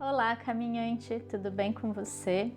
Olá, caminhante, tudo bem com você?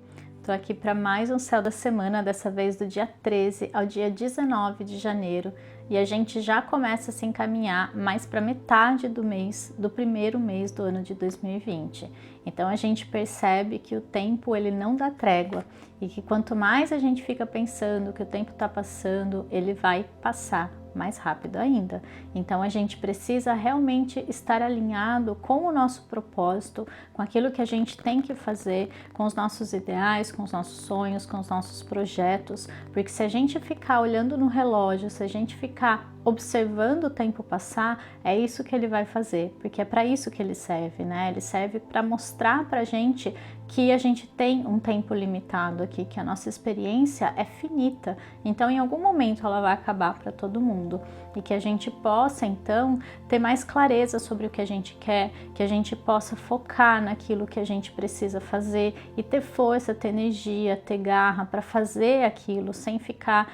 Tô aqui para mais um Céu da Semana, dessa vez do dia 13 ao dia 19 de janeiro, e a gente já começa a se encaminhar mais para metade do mês, do primeiro mês do ano de 2020. Então a gente percebe que o tempo ele não dá trégua e que quanto mais a gente fica pensando que o tempo está passando, ele vai passar mais rápido ainda. Então a gente precisa realmente estar alinhado com o nosso propósito, com aquilo que a gente tem que fazer, com os nossos ideais, com os nossos sonhos, com os nossos projetos, porque se a gente ficar olhando no relógio, se a gente ficar observando o tempo passar, é isso que ele vai fazer, porque é para isso que ele serve, né? Ele serve para mostrar para a gente que a gente tem um tempo limitado aqui, que a nossa experiência é finita, então em algum momento ela vai acabar para todo mundo e que a gente possa então ter mais clareza sobre o que a gente quer, que a gente possa focar naquilo que a gente precisa fazer e ter força, ter energia, ter garra para fazer aquilo sem ficar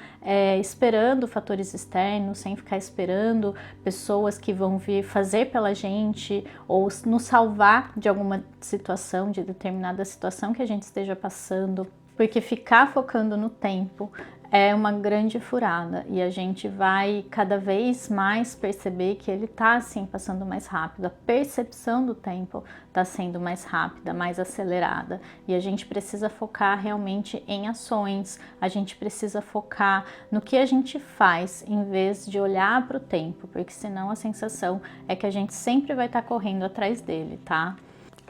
esperando fatores externos, sem ficar esperando pessoas que vão vir fazer pela gente ou nos salvar de alguma situação, de determinada situação que a gente esteja passando, porque ficar focando no tempo é uma grande furada e a gente vai cada vez mais perceber que ele está assim passando mais rápido, a percepção do tempo está sendo mais rápida, mais acelerada e a gente precisa focar realmente em ações, a gente precisa focar no que a gente faz em vez de olhar para o tempo, porque senão a sensação é que a gente sempre vai estar correndo atrás dele, tá?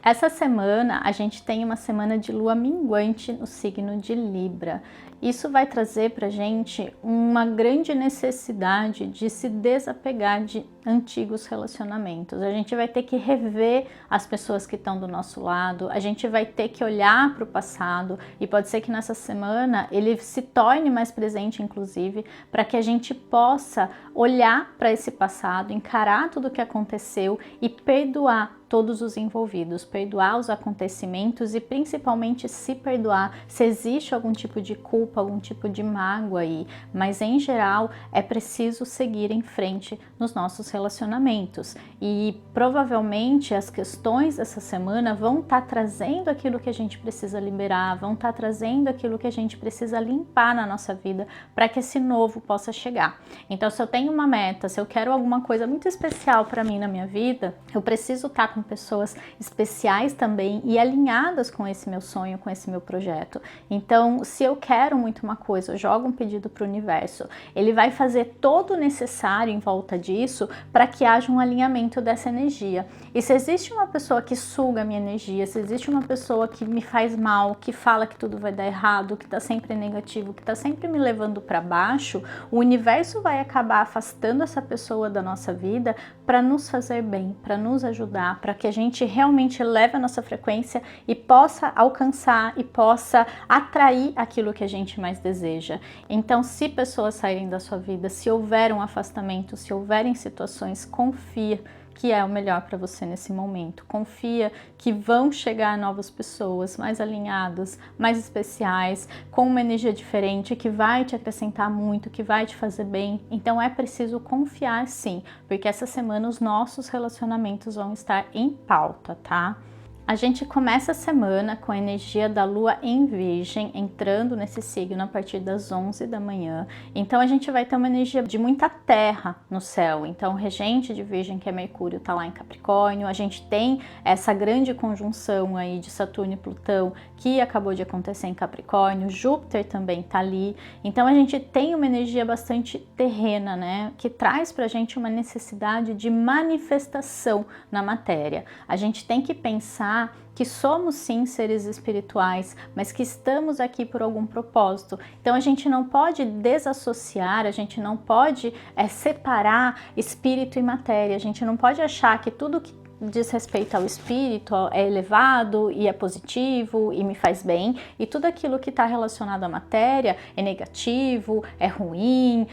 Essa semana a gente tem uma semana de lua minguante no signo de Libra. Isso vai trazer para a gente uma grande necessidade de se desapegar de antigos relacionamentos. A gente vai ter que rever as pessoas que estão do nosso lado, a gente vai ter que olhar para o passado e pode ser que nessa semana ele se torne mais presente, inclusive, para que a gente possa olhar para esse passado, encarar tudo o que aconteceu e perdoar todos os envolvidos, perdoar os acontecimentos e principalmente se perdoar se existe algum tipo de culpa, algum tipo de mágoa aí, mas em geral é preciso seguir em frente nos nossos relacionamentos e provavelmente as questões dessa semana vão estar trazendo aquilo que a gente precisa liberar, vão estar trazendo aquilo que a gente precisa limpar na nossa vida para que esse novo possa chegar. Então se eu tenho uma meta, se eu quero alguma coisa muito especial para mim na minha vida, eu preciso estar com pessoas especiais também e alinhadas com esse meu sonho, com esse meu projeto. Então, se eu quero muito uma coisa, eu jogo um pedido para o universo, ele vai fazer todo o necessário em volta disso para que haja um alinhamento dessa energia. E se existe uma pessoa que suga a minha energia, se existe uma pessoa que me faz mal, que fala que tudo vai dar errado, que está sempre negativo, que está sempre me levando para baixo, o universo vai acabar afastando essa pessoa da nossa vida para nos fazer bem, para nos ajudar, para que a gente realmente eleve a nossa frequência e possa alcançar e possa atrair aquilo que a gente mais deseja. Então, se pessoas saírem da sua vida, se houver um afastamento, se houverem situações, confia que é o melhor para você nesse momento. Confia que vão chegar novas pessoas mais alinhadas, mais especiais, com uma energia diferente, que vai te acrescentar muito, que vai te fazer bem. Então é preciso confiar sim, porque essa semana os nossos relacionamentos vão estar em pauta, tá? A gente começa a semana com a energia da lua em Virgem, entrando nesse signo a partir das 11 da manhã. Então a gente vai ter uma energia de muita terra no céu. Então o regente de Virgem, que é Mercúrio, tá lá em Capricórnio. A gente tem essa grande conjunção aí de Saturno e Plutão, que acabou de acontecer em Capricórnio. Júpiter também tá ali. Então a gente tem uma energia bastante terrena, né? Que traz pra gente uma necessidade de manifestação na matéria. A gente tem que pensar que somos sim seres espirituais, mas que estamos aqui por algum propósito. Então a gente não pode desassociar, a gente não pode separar espírito e matéria, a gente não pode achar que tudo que diz respeito ao espírito é elevado e é positivo e me faz bem, e tudo aquilo que está relacionado à matéria é negativo, é ruim,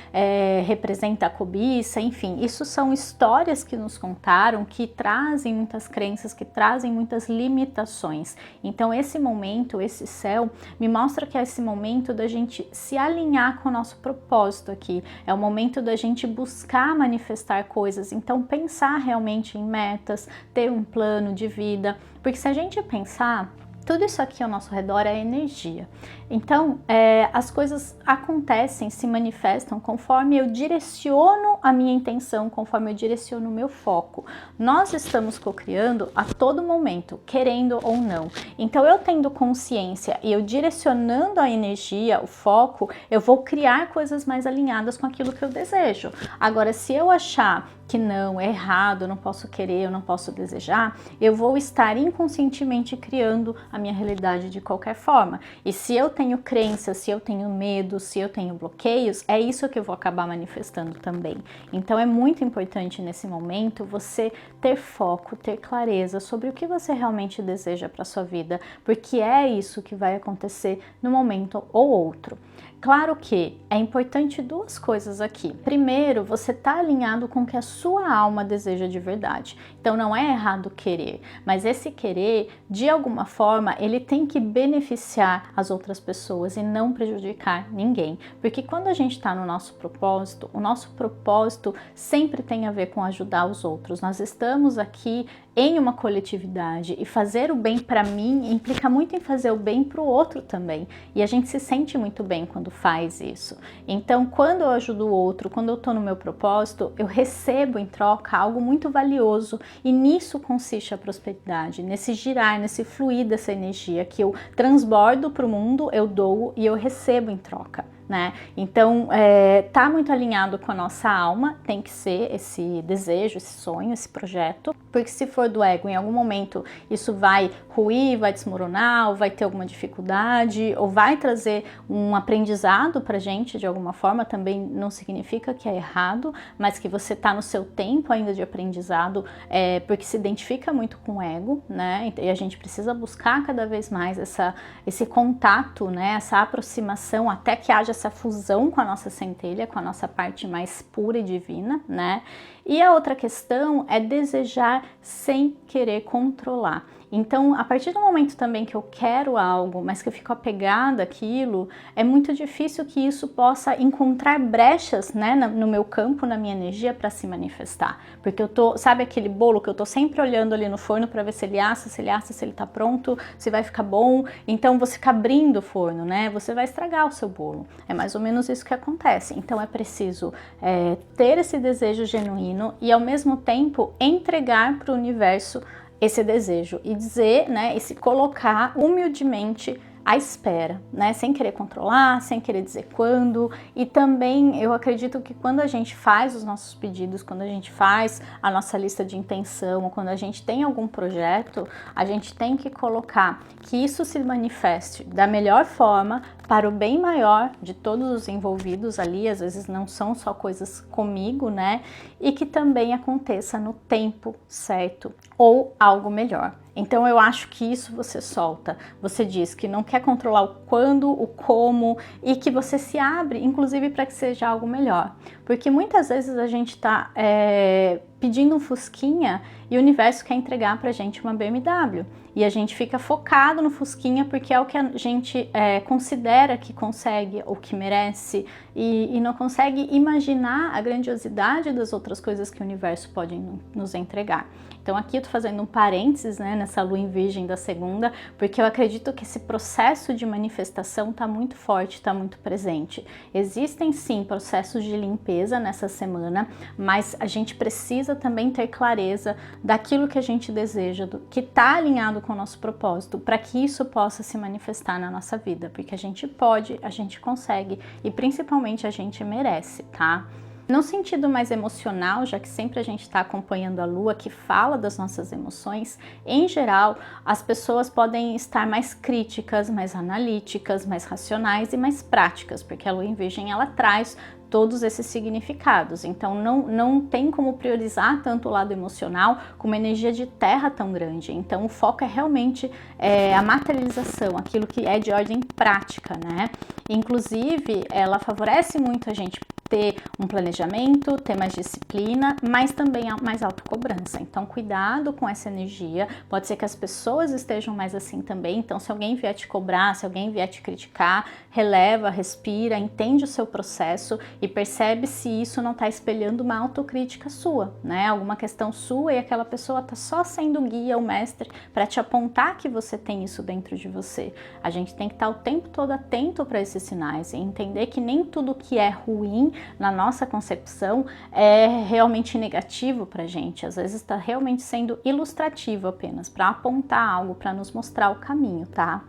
representa a cobiça, enfim, isso são histórias que nos contaram, que trazem muitas crenças, que trazem muitas limitações. Então esse momento, esse céu, me mostra que é esse momento da gente se alinhar com o nosso propósito aqui, é o momento da gente buscar manifestar coisas, então pensar realmente em metas, ter um plano de vida, porque se a gente pensar, tudo isso aqui ao nosso redor é energia. Então, as coisas acontecem, se manifestam conforme eu direciono a minha intenção, conforme eu direciono o meu foco. Nós estamos co-criando a todo momento, querendo ou não. Então, eu tendo consciência e eu direcionando a energia, o foco, eu vou criar coisas mais alinhadas com aquilo que eu desejo. Agora, se eu achar que não, é errado, eu não posso querer, eu não posso desejar, eu vou estar inconscientemente criando a minha realidade de qualquer forma. E se eu tenho crenças, se eu tenho medo, se eu tenho bloqueios, é isso que eu vou acabar manifestando também. Então é muito importante nesse momento você ter foco, ter clareza sobre o que você realmente deseja para sua vida, porque é isso que vai acontecer no momento ou outro. Claro que é importante duas coisas aqui. Primeiro, você está alinhado com o que a sua alma deseja de verdade. Então não é errado querer, mas esse querer, de alguma forma, ele tem que beneficiar as outras pessoas e não prejudicar ninguém. Porque quando a gente está no nosso propósito, o nosso propósito sempre tem a ver com ajudar os outros. Nós estamos aqui em uma coletividade e fazer o bem para mim implica muito em fazer o bem para o outro também. E a gente se sente muito bem quando faz isso. Então, quando eu ajudo o outro, quando eu estou no meu propósito, eu recebo em troca algo muito valioso e nisso consiste a prosperidade, nesse girar, nesse fluir dessa energia que eu transbordo para o mundo, eu dou e eu recebo em troca. Né? Então, tá muito alinhado com a nossa alma, tem que ser esse desejo, esse sonho, esse projeto, porque se for do ego, em algum momento isso vai ruir, vai desmoronar, ou vai ter alguma dificuldade, ou vai trazer um aprendizado pra gente de alguma forma, também não significa que é errado, mas que você tá no seu tempo ainda de aprendizado, porque se identifica muito com o ego, né? E a gente precisa buscar cada vez mais esse contato, né? Essa aproximação, até que haja essa fusão com a nossa centelha, com a nossa parte mais pura e divina, né? E a outra questão é desejar sem querer controlar. Então, a partir do momento também que eu quero algo, mas que eu fico apegada àquilo, é muito difícil que isso possa encontrar brechas, né, no meu campo, na minha energia para se manifestar. Porque eu tô, sabe aquele bolo que eu tô sempre olhando ali no forno para ver se ele assa, se ele tá pronto, se vai ficar bom. Então, você fica abrindo o forno, né, você vai estragar o seu bolo. É mais ou menos isso que acontece. Então, é preciso ter esse desejo genuíno e, ao mesmo tempo, entregar para o universo esse desejo e dizer, né, e se colocar humildemente à espera, né, sem querer controlar, sem querer dizer quando. E também eu acredito que quando a gente faz os nossos pedidos, quando a gente faz a nossa lista de intenção, quando a gente tem algum projeto, a gente tem que colocar que isso se manifeste da melhor forma para o bem maior de todos os envolvidos ali, às vezes não são só coisas comigo, né? E que também aconteça no tempo certo ou algo melhor. Então eu acho que isso você solta, você diz que não quer controlar o quando, o como e que você se abre, inclusive para que seja algo melhor. Porque muitas vezes a gente está pedindo um Fusquinha e o universo quer entregar pra gente uma BMW. E a gente fica focado no Fusquinha porque é o que a gente considera que consegue ou que merece e não consegue imaginar a grandiosidade das outras coisas que o universo pode nos entregar. Então aqui eu tô fazendo um parênteses, né, nessa lua em virgem da segunda, porque eu acredito que esse processo de manifestação tá muito forte, tá muito presente. Existem sim processos de limpeza nessa semana, mas a gente precisa também ter clareza daquilo que a gente deseja, que tá alinhado com o nosso propósito, para que isso possa se manifestar na nossa vida, porque a gente pode, a gente consegue e principalmente a gente merece, tá? No sentido mais emocional, já que sempre a gente está acompanhando a lua que fala das nossas emoções, em geral, as pessoas podem estar mais críticas, mais analíticas, mais racionais e mais práticas, porque a lua em virgem ela traz todos esses significados. Então não tem como priorizar tanto o lado emocional com uma energia de terra tão grande. Então o foco é realmente a materialização, aquilo que é de ordem prática, né? Inclusive, ela favorece muito a gente ter um planejamento, ter mais disciplina, mas também mais autocobrança. Então, cuidado com essa energia. Pode ser que as pessoas estejam mais assim também. Então, se alguém vier te cobrar, se alguém vier te criticar, releva, respira, entende o seu processo e percebe se isso não está espelhando uma autocrítica sua, né? Alguma questão sua e aquela pessoa está só sendo guia ou mestre para te apontar que você tem isso dentro de você. A gente tem que estar o tempo todo atento para esses sinais e entender que nem tudo que é ruim na nossa concepção é realmente negativo para a gente. Às vezes está realmente sendo ilustrativo apenas, para apontar algo, para nos mostrar o caminho, tá?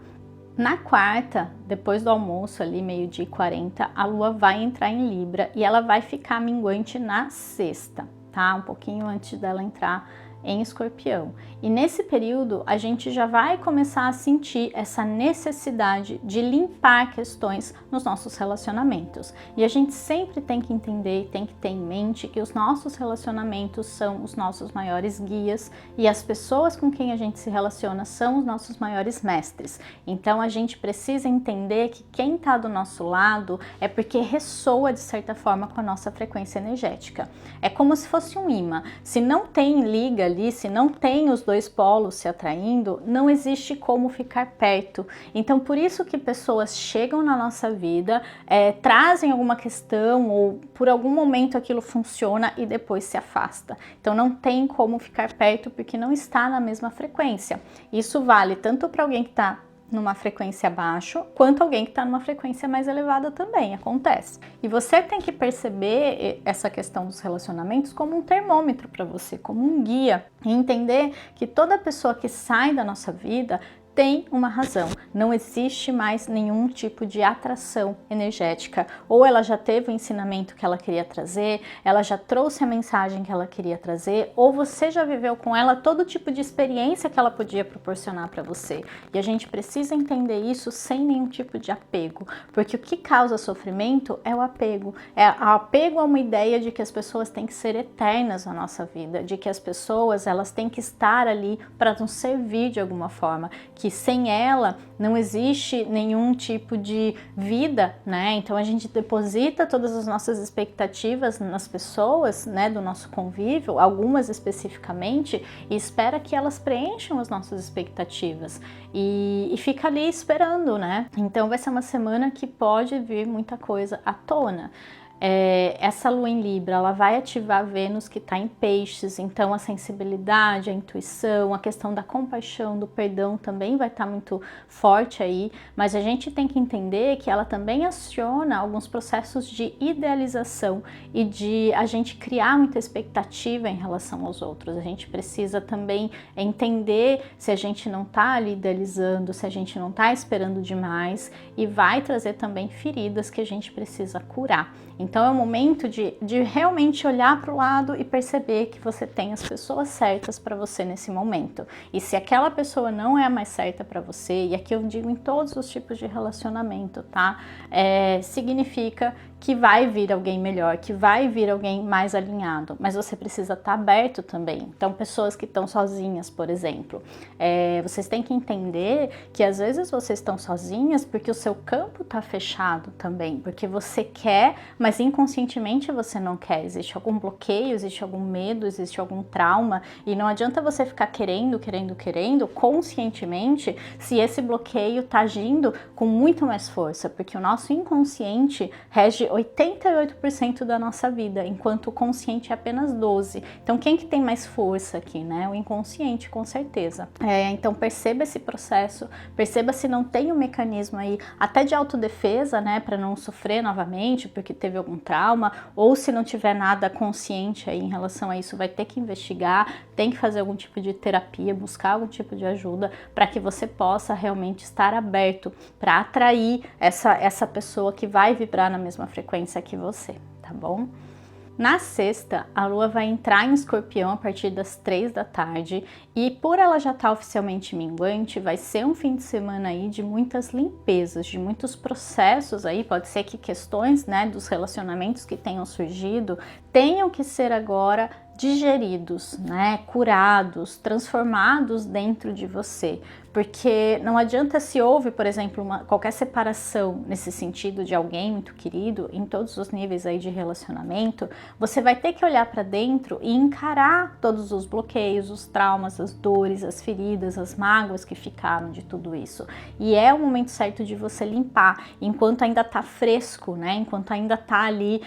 Na quarta, depois do almoço, ali 12h40, a Lua vai entrar em Libra e ela vai ficar minguante na sexta, tá? Um pouquinho antes dela entrar em Escorpião. E nesse período a gente já vai começar a sentir essa necessidade de limpar questões nos nossos relacionamentos. E a gente sempre tem que entender e tem que ter em mente que os nossos relacionamentos são os nossos maiores guias e as pessoas com quem a gente se relaciona são os nossos maiores mestres. Então a gente precisa entender que quem está do nosso lado é porque ressoa de certa forma com a nossa frequência energética. É como se fosse um imã. Se não tem liga ali, se não tem os dois polos se atraindo, não existe como ficar perto. Então, por isso que pessoas chegam na nossa vida, trazem alguma questão ou por algum momento aquilo funciona e depois se afasta. Então, não tem como ficar perto porque não está na mesma frequência. Isso vale tanto para alguém que está numa frequência abaixo, quanto alguém que está numa frequência mais elevada também, acontece. E você tem que perceber essa questão dos relacionamentos como um termômetro para você, como um guia, e entender que toda pessoa que sai da nossa vida tem uma razão, não existe mais nenhum tipo de atração energética, ou ela já teve o ensinamento que ela queria trazer, ela já trouxe a mensagem que ela queria trazer, ou você já viveu com ela todo tipo de experiência que ela podia proporcionar para você. E a gente precisa entender isso sem nenhum tipo de apego, porque o que causa sofrimento é o apego, a uma ideia de que as pessoas têm que ser eternas na nossa vida, de que as pessoas elas têm que estar ali para nos servir de alguma forma, que sem ela não existe nenhum tipo de vida, né? Então a gente deposita todas as nossas expectativas nas pessoas, né, do nosso convívio, algumas especificamente, e espera que elas preencham as nossas expectativas e fica ali esperando, né? Então vai ser uma semana que pode vir muita coisa à tona. Essa lua em Libra, ela vai ativar Vênus que está em Peixes, então a sensibilidade, a intuição, a questão da compaixão, do perdão também vai estar muito forte aí, mas a gente tem que entender que ela também aciona alguns processos de idealização e de a gente criar muita expectativa em relação aos outros. A gente precisa também entender se a gente não está ali idealizando, se a gente não está esperando demais, e vai trazer também feridas que a gente precisa curar. Então é o momento de realmente olhar para o lado e perceber que você tem as pessoas certas para você nesse momento. E se aquela pessoa não é a mais certa para você, e aqui eu digo em todos os tipos de relacionamento, tá? Significa que vai vir alguém melhor, que vai vir alguém mais alinhado, mas você precisa estar aberto também. Então, pessoas que estão sozinhas, por exemplo, vocês têm que entender que às vezes vocês estão sozinhas porque o seu campo está fechado também, porque você quer, mas inconscientemente você não quer. Existe algum bloqueio, existe algum medo, existe algum trauma, e não adianta você ficar querendo conscientemente, se esse bloqueio está agindo com muito mais força, porque o nosso inconsciente rege 88% da nossa vida, enquanto o consciente é apenas 12%. Então, quem que tem mais força aqui, né? O inconsciente, com certeza. Então, perceba esse processo, perceba se não tem um mecanismo aí, até de autodefesa, né? Para não sofrer novamente, porque teve algum trauma, ou se não tiver nada consciente aí em relação a isso, vai ter que investigar, tem que fazer algum tipo de terapia, buscar algum tipo de ajuda, para que você possa realmente estar aberto para atrair essa pessoa que vai vibrar na mesma frequência que você, tá bom? Na sexta, a Lua vai entrar em Escorpião a partir das 3 da tarde e por ela já estar oficialmente minguante, vai ser um fim de semana aí de muitas limpezas, de muitos processos aí, pode ser que questões, né, dos relacionamentos que tenham surgido tenham que ser agora digeridos, né, curados, transformados dentro de você. Porque não adianta se houve, por exemplo, qualquer separação nesse sentido de alguém muito querido, em todos os níveis aí de relacionamento, você vai ter que olhar para dentro e encarar todos os bloqueios, os traumas, as dores, as feridas, as mágoas que ficaram de tudo isso. E é o momento certo de você limpar, enquanto ainda tá fresco, né? Enquanto ainda tá ali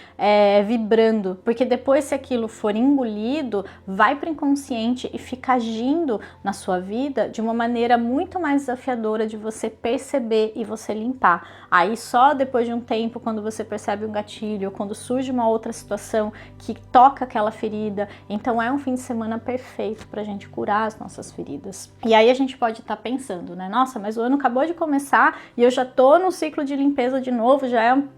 vibrando, porque depois se aquilo for engolido, vai para o inconsciente e fica agindo na sua vida de uma maneira muito mais desafiadora de você perceber e você limpar. Aí só depois de um tempo, quando você percebe um gatilho, quando surge uma outra situação que toca aquela ferida, então é um fim de semana perfeito pra gente curar as nossas feridas. E aí a gente pode estar pensando, né? Nossa, mas o ano acabou de começar e eu já tô no ciclo de limpeza de novo,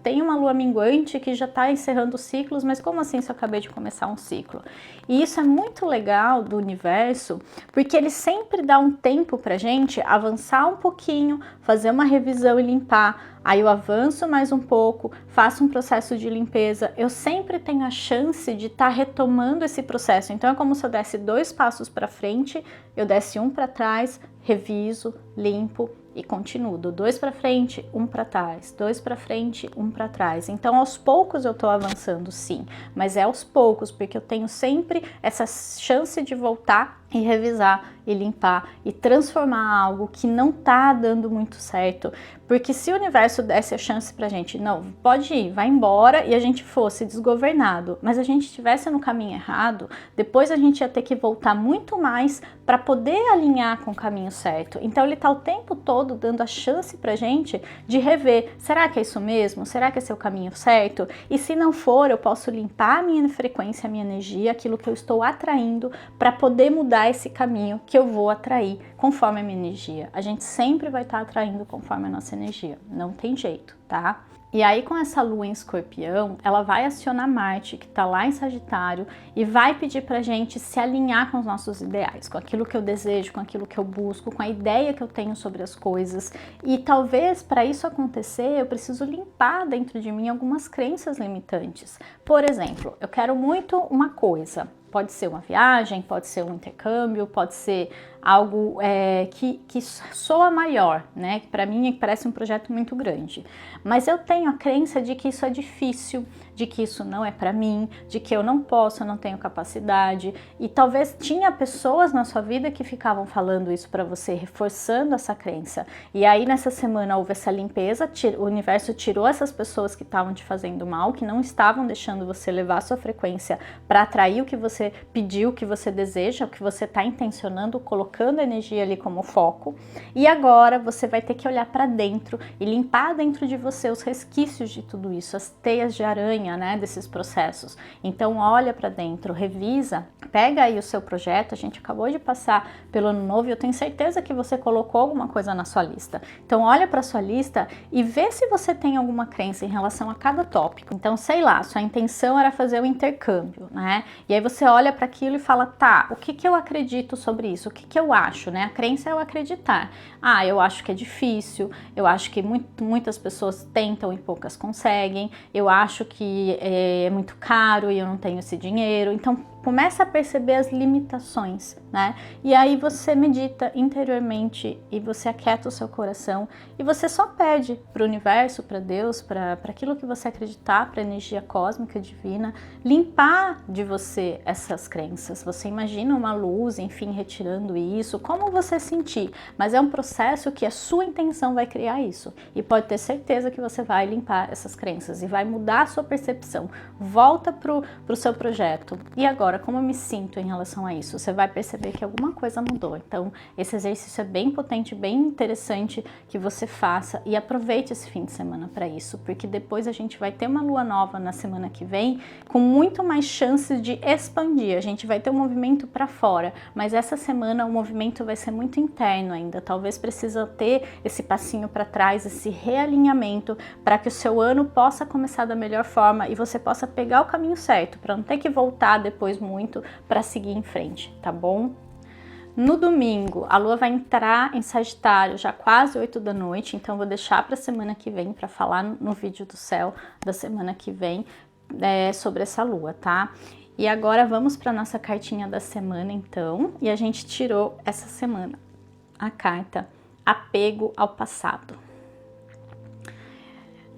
tem uma lua minguante que já tá encerrando os ciclos, mas como assim se eu acabei de começar um ciclo? E isso é muito legal do universo, porque ele sempre dá um tempo pra gente avançar um pouquinho, fazer uma revisão e limpar. Aí eu avanço mais um pouco, faço um processo de limpeza. Eu sempre tenho a chance de estar retomando esse processo. Então é como se eu desse 2 passos para frente, eu desse 1 para trás, reviso, limpo e continuo. 2 para frente, 1 para trás, 2 para frente, 1 para trás. Então aos poucos eu estou avançando, sim, mas é aos poucos, porque eu tenho sempre essa chance de voltar e revisar e limpar e transformar algo que não tá dando muito certo. Porque se o universo desse a chance pra gente, não, pode ir, vai embora, e a gente fosse desgovernado, mas a gente estivesse no caminho errado, depois a gente ia ter que voltar muito mais para poder alinhar com o caminho certo. Então ele tá o tempo todo dando a chance pra gente de rever, será que é isso mesmo? Será que esse é o caminho certo? E se não for, eu posso limpar a minha frequência, a minha energia, aquilo que eu estou atraindo, para poder mudar esse caminho que eu vou atrair conforme a minha energia. A gente sempre vai estar atraindo conforme a nossa energia, não tem jeito, tá? E aí com essa lua em escorpião, ela vai acionar Marte, que tá lá em Sagitário, e vai pedir pra gente se alinhar com os nossos ideais, com aquilo que eu desejo, com aquilo que eu busco, com a ideia que eu tenho sobre as coisas. E talvez para isso acontecer, eu preciso limpar dentro de mim algumas crenças limitantes. Por exemplo, eu quero muito uma coisa. Pode ser uma viagem, pode ser um intercâmbio, pode ser algo que soa maior, né? Que para mim parece um projeto muito grande. Mas eu tenho a crença de que isso é difícil, de que isso não é para mim, de que eu não posso, eu não tenho capacidade. E talvez tinha pessoas na sua vida que ficavam falando isso para você, reforçando essa crença. E aí nessa semana houve essa limpeza, o universo tirou essas pessoas que estavam te fazendo mal, que não estavam deixando você levar a sua frequência para atrair o que você pediu, o que você deseja, o que você está intencionando, colocando a energia ali como foco. E agora você vai ter que olhar para dentro e limpar dentro de você os resquícios de tudo isso, as teias de aranha, né, desses processos. Então olha para dentro, revisa, pega aí o seu projeto. A gente acabou de passar pelo ano novo e eu tenho certeza que você colocou alguma coisa na sua lista. Então olha para sua lista e vê se você tem alguma crença em relação a cada tópico. Então sei lá, sua intenção era fazer o intercâmbio, né? E aí você olha para aquilo e fala, tá, o que eu acredito sobre isso? O que eu acho, né? A crença é o acreditar. Ah, eu acho que é difícil, eu acho que muitas pessoas tentam e poucas conseguem, eu acho que é muito caro e eu não tenho esse dinheiro. Então começa a perceber as limitações, né? E aí você medita interiormente e você aquieta o seu coração e você só pede para o universo, para Deus, para aquilo que você acreditar, para a energia cósmica divina, limpar de você essas crenças. Você imagina uma luz, enfim, retirando isso, como você sentir, mas é um processo que a sua intenção vai criar isso. E pode ter certeza que você vai limpar essas crenças e vai mudar a sua percepção. Volta pro seu projeto. E agora, como eu me sinto em relação a isso? Você vai perceber que alguma coisa mudou. Então, esse exercício é bem potente, bem interessante que você faça e aproveite esse fim de semana para isso, porque depois a gente vai ter uma lua nova na semana que vem com muito mais chances de expandir. A gente vai ter um movimento para fora, mas essa semana o movimento vai ser muito interno ainda. Talvez precisa ter esse passinho para trás, esse realinhamento para que o seu ano possa começar da melhor forma e você possa pegar o caminho certo, para não ter que voltar depois muito para seguir em frente, tá bom? No domingo, a lua vai entrar em Sagitário já quase 8 da noite, então vou deixar para a semana que vem para falar no vídeo do céu da semana que vem sobre essa lua, tá? E agora vamos para nossa cartinha da semana, então. E a gente tirou essa semana a carta Apego ao Passado.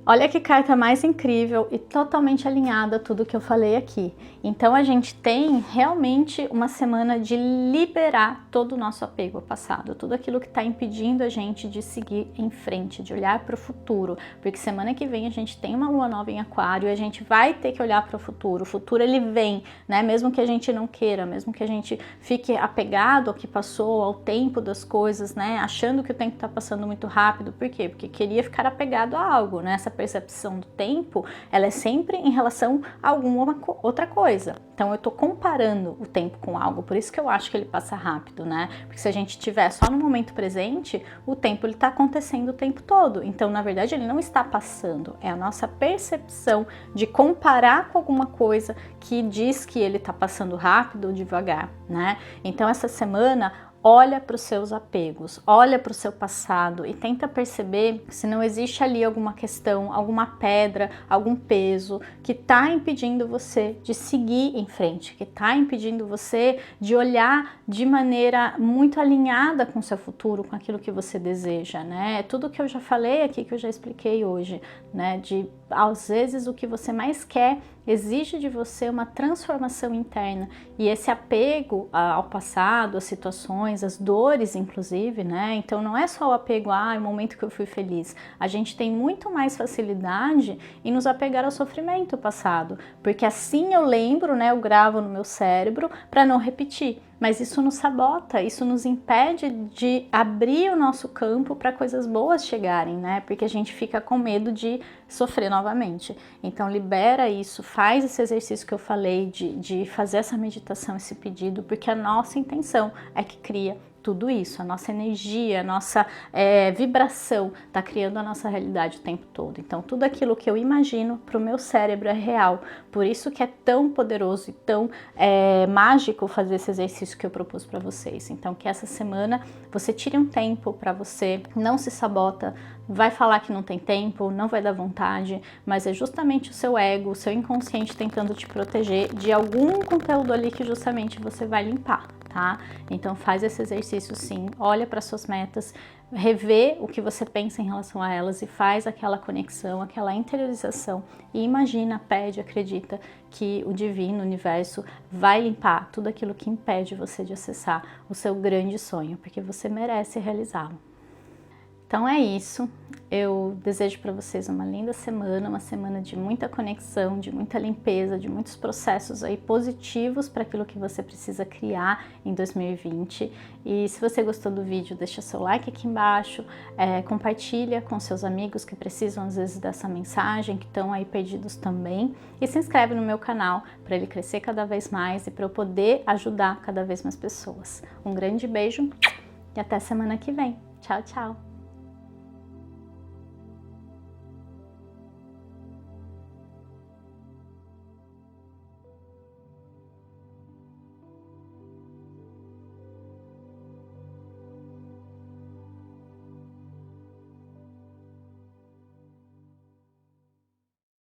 Olha que carta mais incrível e totalmente alinhada a tudo que eu falei aqui. Então a gente tem realmente uma semana de liberar todo o nosso apego ao passado, tudo aquilo que está impedindo a gente de seguir em frente, de olhar para o futuro, porque semana que vem a gente tem uma lua nova em Aquário e a gente vai ter que olhar para o futuro. O futuro ele vem, né? Mesmo que a gente não queira, mesmo que a gente fique apegado ao que passou, ao tempo das coisas, né? Achando que o tempo está passando muito rápido. Por quê? Porque queria ficar apegado a algo, né? Essa percepção do tempo, ela é sempre em relação a alguma outra coisa. Então eu tô comparando o tempo com algo, por isso que eu acho que ele passa rápido, né? Porque se a gente estiver só no momento presente, o tempo ele tá acontecendo o tempo todo. Então, na verdade, ele não está passando. É a nossa percepção de comparar com alguma coisa que diz que ele tá passando rápido ou devagar, né? Então, essa semana, olha para os seus apegos, olha para o seu passado e tenta perceber se não existe ali alguma questão, alguma pedra, algum peso que está impedindo você de seguir em frente, que está impedindo você de olhar de maneira muito alinhada com o seu futuro, com aquilo que você deseja, né? Tudo que eu já falei aqui, que eu já expliquei hoje, né? De às vezes o que você mais quer exige de você uma transformação interna, e esse apego ao passado, às situações, às dores inclusive, né? Então não é só o apego, o momento que eu fui feliz. A gente tem muito mais facilidade em nos apegar ao sofrimento passado, porque assim eu lembro, né? Eu gravo no meu cérebro para não repetir. Mas isso nos sabota, isso nos impede de abrir o nosso campo para coisas boas chegarem, né? Porque a gente fica com medo de sofrer novamente. Então libera isso, faz esse exercício que eu falei de fazer essa meditação, esse pedido, porque a nossa intenção é que cria tudo isso, a nossa energia, a nossa vibração está criando a nossa realidade o tempo todo. Então tudo aquilo que eu imagino para o meu cérebro é real, por isso que é tão poderoso e tão mágico fazer esse exercício que eu propus para vocês. Então que essa semana você tire um tempo para você, não se sabota, vai falar que não tem tempo, não vai dar vontade, mas é justamente o seu ego, o seu inconsciente tentando te proteger de algum conteúdo ali que justamente você vai limpar. Tá? Então faz esse exercício sim, olha para suas metas, revê o que você pensa em relação a elas e faz aquela conexão, aquela interiorização e imagina, pede, acredita que o divino, o universo vai limpar tudo aquilo que impede você de acessar o seu grande sonho, porque você merece realizá-lo. Então é isso, eu desejo para vocês uma linda semana, uma semana de muita conexão, de muita limpeza, de muitos processos aí positivos para aquilo que você precisa criar em 2020. E se você gostou do vídeo, deixa seu like aqui embaixo, compartilha com seus amigos que precisam às vezes dessa mensagem, que estão aí perdidos também, e se inscreve no meu canal para ele crescer cada vez mais e para eu poder ajudar cada vez mais pessoas. Um grande beijo e até semana que vem. Tchau, tchau!